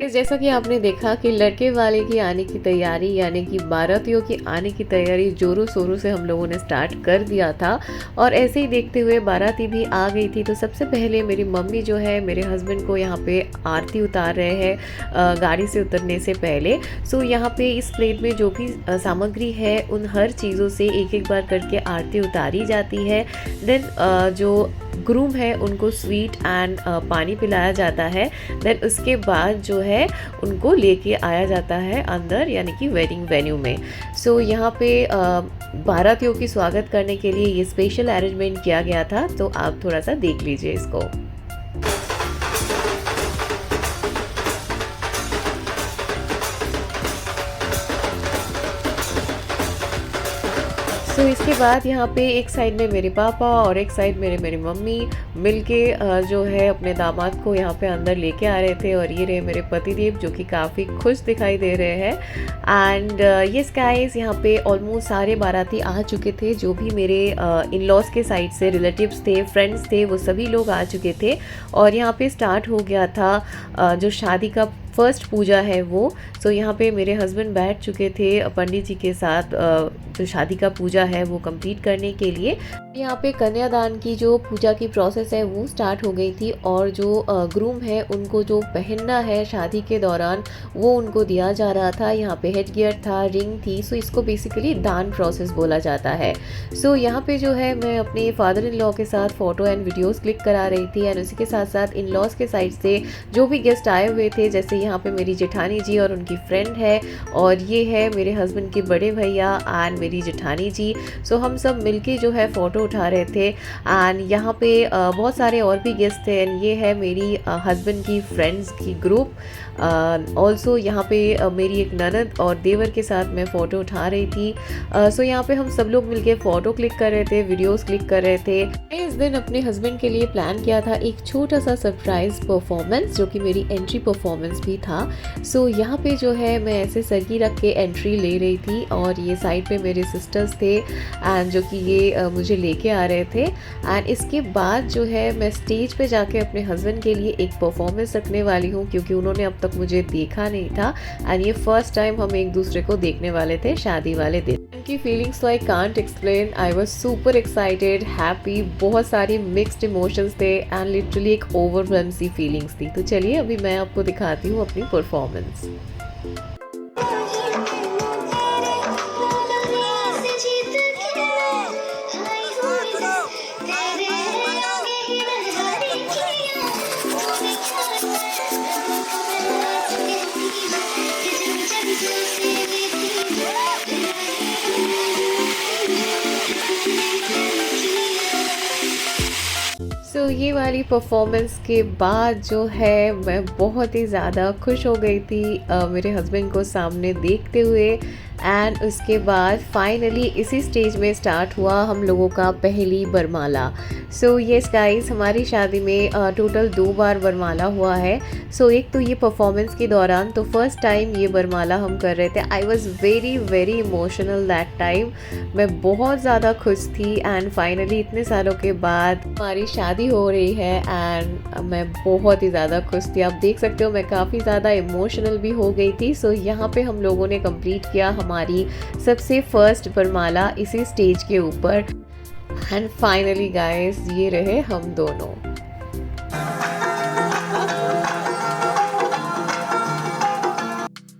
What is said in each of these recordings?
Guys, जैसा कि आपने देखा कि लड़के वाले की आने की तैयारी यानी कि बारातियों की आने की तैयारी जोरों शोरों से हम लोगों ने स्टार्ट कर दिया था। और ऐसे ही देखते हुए बाराती भी आ गई थी। तो सबसे पहले मेरी मम्मी जो है मेरे हस्बैंड को यहाँ पे आरती उतार रहे हैं गाड़ी से उतरने से पहले। सो यहाँ पे इस प्लेट में जो भी सामग्री है उन हर चीज़ों से एक एक बार करके आरती उतारी जाती है। देन जो ग्रूम है उनको स्वीट एंड पानी पिलाया जाता है। देन उसके बाद जो है उनको लेके आया जाता है अंदर यानी कि वेडिंग वेन्यू में। सो यहाँ पे बारातियों की स्वागत करने के लिए ये स्पेशल अरेंजमेंट किया गया था। तो आप थोड़ा सा देख लीजिए इसको। तो इसके बाद यहाँ पे एक साइड में मेरे पापा और एक साइड मेरी मम्मी मिलके जो है अपने दामाद को यहाँ पे अंदर लेके आ रहे थे। और ये रहे मेरे पतिदेव जो कि काफ़ी खुश दिखाई दे रहे हैं। एंड यस गाइस, यहाँ पे ऑलमोस्ट सारे बाराती आ चुके थे। जो भी मेरे इन लॉज के साइड से रिलेटिव्स थे, फ्रेंड्स थे, वो सभी लोग आ चुके थे। और यहाँ पे स्टार्ट हो गया था जो शादी का फर्स्ट पूजा है वो। सो यहाँ पे मेरे हस्बैंड बैठ चुके थे पंडित जी के साथ जो शादी का पूजा है वो कंप्लीट करने के लिए। यहाँ पे कन्यादान की जो पूजा की प्रोसेस है वो स्टार्ट हो गई थी। और जो ग्रूम है उनको जो पहनना है शादी के दौरान वो उनको दिया जा रहा था। यहाँ पे हेड गियर था, रिंग थी। सो इसको बेसिकली दान प्रोसेस बोला जाता है। सो यहाँ पे जो है मैं अपने फादर इन लॉ के साथ फ़ोटो एंड वीडियोज़ क्लिक करा रही थी। एंड उसी के साथ साथ इन लॉज के साइड से जो भी गेस्ट आए हुए थे, जैसे यहाँ पे मेरी जेठानी जी और उनकी फ्रेंड है, और ये है मेरे हस्बैंड के बड़े भैया एंड मेरी जेठानी जी। सो हम सब मिलके जो है फ़ोटो उठा रहे थे। एंड यहाँ पे बहुत सारे और भी गेस्ट थे। एंड ये है मेरी हस्बैंड की फ्रेंड्स की ग्रुप। ऑल्सो यहाँ पे मेरी एक ननद और देवर के साथ मैं फ़ोटो उठा रही थी। सो यहाँ पे हम सब लोग मिलके फ़ोटो क्लिक कर रहे थे, वीडियोस क्लिक कर रहे थे। मैं इस दिन अपने हस्बैंड के लिए प्लान किया था एक छोटा सा सरप्राइज परफॉर्मेंस, जो कि मेरी एंट्री परफॉर्मेंस भी था। सो यहाँ पे जो है मैं ऐसे सरगी रख के एंट्री ले रही थी। और ये साइड पे मेरे सिस्टर्स थे एंड जो कि ये मुझे लेके आ रहे थे। एंड इसके बाद जो है मैं स्टेज पे जाके अपने हस्बैंड के लिए एक परफॉर्मेंस रखने वाली हूँ, क्योंकि उन्होंने अब तक मुझे देखा नहीं था। एंड ये फर्स्ट टाइम हम एक दूसरे को देखने वाले थे शादी वाले दिन। उनकी फीलिंग्स तो I can't explain. I was super excited, happy, बहुत सारी मिक्स्ड इमोशंस थे एंड लिटरली एक ओवरवेलम सी फीलिंग्स थी। तो चलिए अभी मैं आपको दिखाती हूँ अपनी परफॉर्मेंस। सो ये वाली परफॉर्मेंस के बाद जो है मैं बहुत ही ज़्यादा खुश हो गई थी मेरे हस्बैंड को सामने देखते हुए। एंड उसके बाद फाइनली इसी स्टेज में स्टार्ट हुआ हम लोगों का पहली बरमाला। सो येस गाइस, हमारी शादी में टोटल 2 बार बरमाला हुआ है। सो एक तो ये परफॉर्मेंस के दौरान, तो फर्स्ट टाइम ये बरमाला हम कर रहे थे। I was very very emotional that time. मैं बहुत ज़्यादा खुश थी। एंड फाइनली इतने सालों के बाद हमारी शादी हो रही है एंड मैं बहुत ही ज़्यादा खुश थी। आप देख सकते हो मैं काफ़ी ज़्यादा इमोशनल भी हो गई थी। सो यहाँ पे हम लोगों ने कंप्लीट किया हमारी सबसे फर्स्ट बरमाला इसी स्टेज के ऊपर। एंड फाइनली गाइस, ये रहे हम दोनों।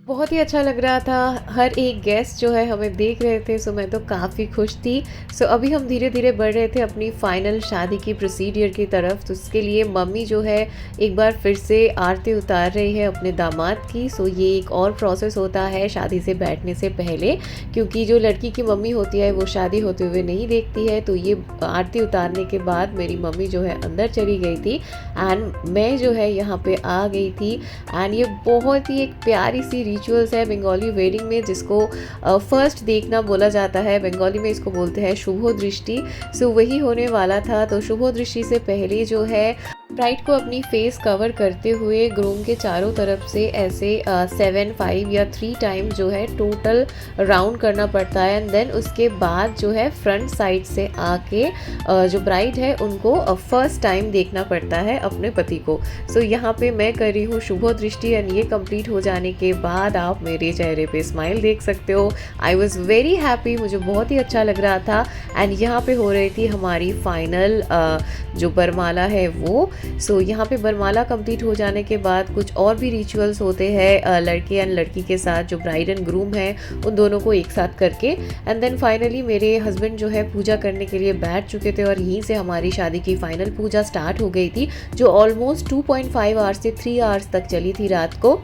बहुत ही अच्छा लग रहा था। हर एक गेस्ट जो है हमें देख रहे थे। सो मैं तो काफ़ी खुश थी। सो अभी हम धीरे धीरे बढ़ रहे थे अपनी फाइनल शादी की प्रोसीडियर की तरफ। तो उसके लिए मम्मी जो है एक बार फिर से आरती उतार रही है अपने दामाद की। सो ये एक और प्रोसेस होता है शादी से बैठने से पहले, क्योंकि जो लड़की की मम्मी होती है वो शादी होते हुए नहीं देखती है। तो ये आरती उतारने के बाद मेरी मम्मी जो है अंदर चली गई थी एंड मैं जो है यहाँ पे आ गई थी। एंड ये बहुत ही एक प्यारी सी रिचुअल्स है बंगाली वेडिंग में, जिसको फर्स्ट देखना बोला जाता है। बंगाली में इसको बोलते हैं शुभ दृष्टि। सो वही होने वाला था। तो शुभ दृष्टि से पहले जो है ब्राइड को अपनी फेस कवर करते हुए ग्रूम के चारों तरफ से ऐसे 7 5 या 3 टाइम जो है टोटल राउंड करना पड़ता है। एंड देन उसके बाद जो है फ्रंट साइड से आके जो ब्राइड है उनको फर्स्ट टाइम देखना पड़ता है अपने पति को। सो यहाँ पे मैं कर रही हूँ शुभ दृष्टि एंड ये कंप्लीट हो जाने के बाद आप मेरे चेहरे पे स्माइल देख सकते हो। आई वॉज वेरी हैप्पी, मुझे बहुत ही अच्छा लग रहा था। एंड यहाँ पे हो रही थी हमारी फाइनल जो बरमाला है वो। सो यहाँ पे बरमाला कंप्लीट हो जाने के बाद कुछ और भी रिचुअल्स होते हैं लड़के एंड लड़की के साथ, जो ब्राइड एंड ग्रूम है उन दोनों को एक साथ करके। एंड देन फाइनली मेरे हस्बैंड जो है पूजा करने के लिए बैठ चुके थे और यहीं से हमारी शादी की फाइनल पूजा स्टार्ट हो गई थी, जो ऑलमोस्ट 2.5 आवर्स से 3 आवर्स तक चली थी रात को।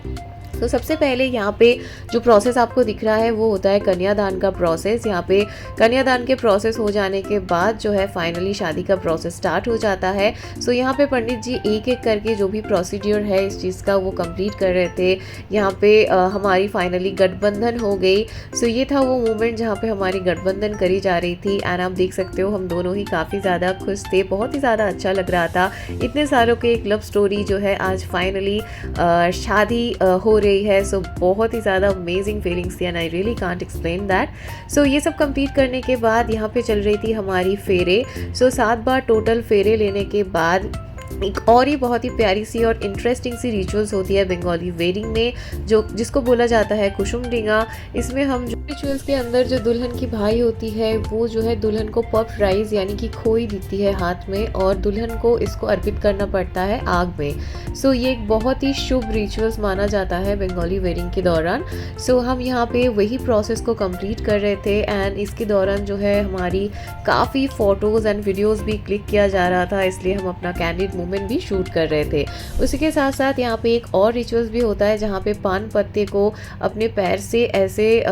तो सबसे पहले यहाँ पे जो प्रोसेस आपको दिख रहा है वो होता है कन्यादान का प्रोसेस। यहाँ पे कन्यादान के प्रोसेस हो जाने के बाद जो है फाइनली शादी का प्रोसेस स्टार्ट हो जाता है। सो यहाँ पे पंडित जी एक एक करके जो भी प्रोसीड्यूर है इस चीज़ का वो कंप्लीट कर रहे थे। यहाँ पे हमारी फाइनली गठबंधन हो गई। सो ये था वो मोमेंट जहाँ पे हमारी गठबंधन करी जा रही थी। एंड आप देख सकते हो हम दोनों ही काफ़ी ज़्यादा खुश थे, बहुत ही ज़्यादा अच्छा लग रहा था। इतने सालों के एक लव स्टोरी जो है आज फाइनली शादी हो रही है। सो बहुत ही ज़्यादा अमेजिंग फीलिंग्स थी and I really can't explain that. So ये सब कंप्लीट करने के बाद यहाँ पे चल रही थी हमारी फेरे। सो 7 बार टोटल फेरे लेने के बाद एक और ही बहुत ही प्यारी सी और इंटरेस्टिंग सी रिचुअल्स होती है बंगाली वेडिंग में, जो जिसको बोला जाता है कुसुम डिंगा। इसमें हम जो रिचुअल्स के अंदर जो दुल्हन की भाई होती है वो जो है दुल्हन को पफ राइस यानी कि खोई देती है हाथ में और दुल्हन को इसको अर्पित करना पड़ता है आग में। सो ये एक बहुत ही शुभ रिचुअल्स माना जाता है बंगाली वेडिंग के दौरान। सो हम यहाँ पे वही प्रोसेस को कंप्लीट कर रहे थे एंड इसके दौरान जो है हमारी काफ़ी फ़ोटोज़ एंड वीडियोज़ भी क्लिक किया जा रहा था, इसलिए हम अपना कैंडिड मोमेंट भी शूट कर रहे थे। उसी के साथ साथ यहाँ पे एक और रिचुअल्स भी होता है जहाँ पे पान पत्ते को अपने पैर से ऐसे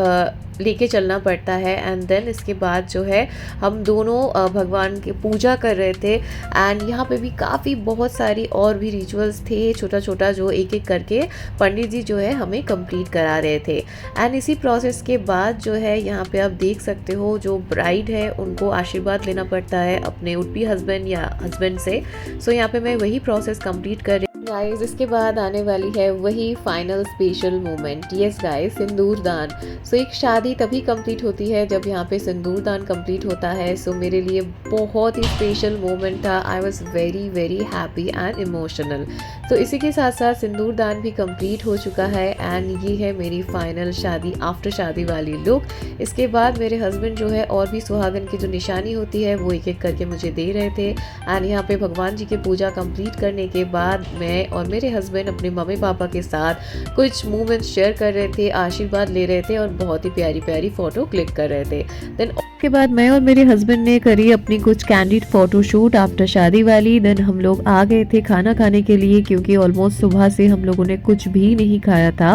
लेके चलना पड़ता है। एंड देन इसके बाद जो है हम दोनों भगवान की पूजा कर रहे थे। एंड यहाँ पे भी काफ़ी बहुत सारी और भी रिचुअल्स थे छोटा छोटा, जो एक एक करके पंडित जी जो है हमें कंप्लीट करा रहे थे। एंड इसी प्रोसेस के बाद जो है यहाँ पे आप देख सकते हो जो ब्राइड है उनको आशीर्वाद लेना पड़ता है अपने वुड बी हस्बैंड या हस्बैंड से। सो यहाँ पे मैं वही प्रोसेस कंप्लीट कर रही गाइस। इसके बाद आने वाली है वही final special moment. Yes guys, सिंदूर दान। सो एक शादी तभी कंप्लीट होती है जब यहाँ पे सिंदूर दान कंप्लीट होता है। सो मेरे लिए बहुत ही स्पेशल मोमेंट था। I was very very happy and emotional. तो इसी के साथ साथ सिंदूर दान भी कंप्लीट हो चुका है एंड ये है मेरी फाइनल शादी आफ्टर शादी वाली लुक। इसके बाद मेरे हस्बैंड जो है और भी सुहागन की जो निशानी होती है वो एक एक करके मुझे दे रहे थे। एंड यहाँ पे भगवान जी की पूजा कंप्लीट करने के बाद मैं और मेरे हस्बैंड अपने मम्मी पापा के साथ कुछ मोमेंट्स शेयर कर रहे थे, आशीर्वाद ले रहे थे और बहुत ही प्यारी प्यारी फोटो क्लिक कर रहे थे। देन उसके बाद मैं और मेरे हस्बैंड ने करी अपनी कुछ कैंडिड फोटो शूट आफ्टर शादी वाली। देन हम लोग आ गए थे खाना खाने के लिए, क्योंकि ऑलमोस्ट सुबह से हम लोगों ने कुछ भी नहीं खाया था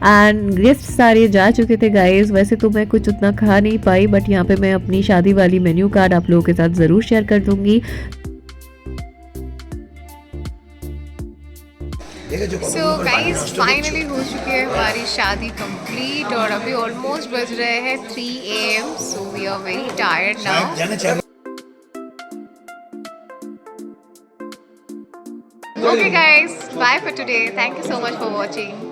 एंड गेस्ट सारे जा चुके थे गाइस। वैसे तो मैं कुछ उतना खा नहीं पाई, बट यहाँ पे मैं अपनी शादी वाली मेन्यू कार्ड आप लोगों के साथ ज़रूर शेयर कर दूंगी। सो गाइस फाइनली हो चुकी है हमारी शादी कंप्लीट और अभी ऑलमोस्ट बज रहे हैं 3 AM। So we are very tired now. Okay guys, bye for today. Thank you so much for watching.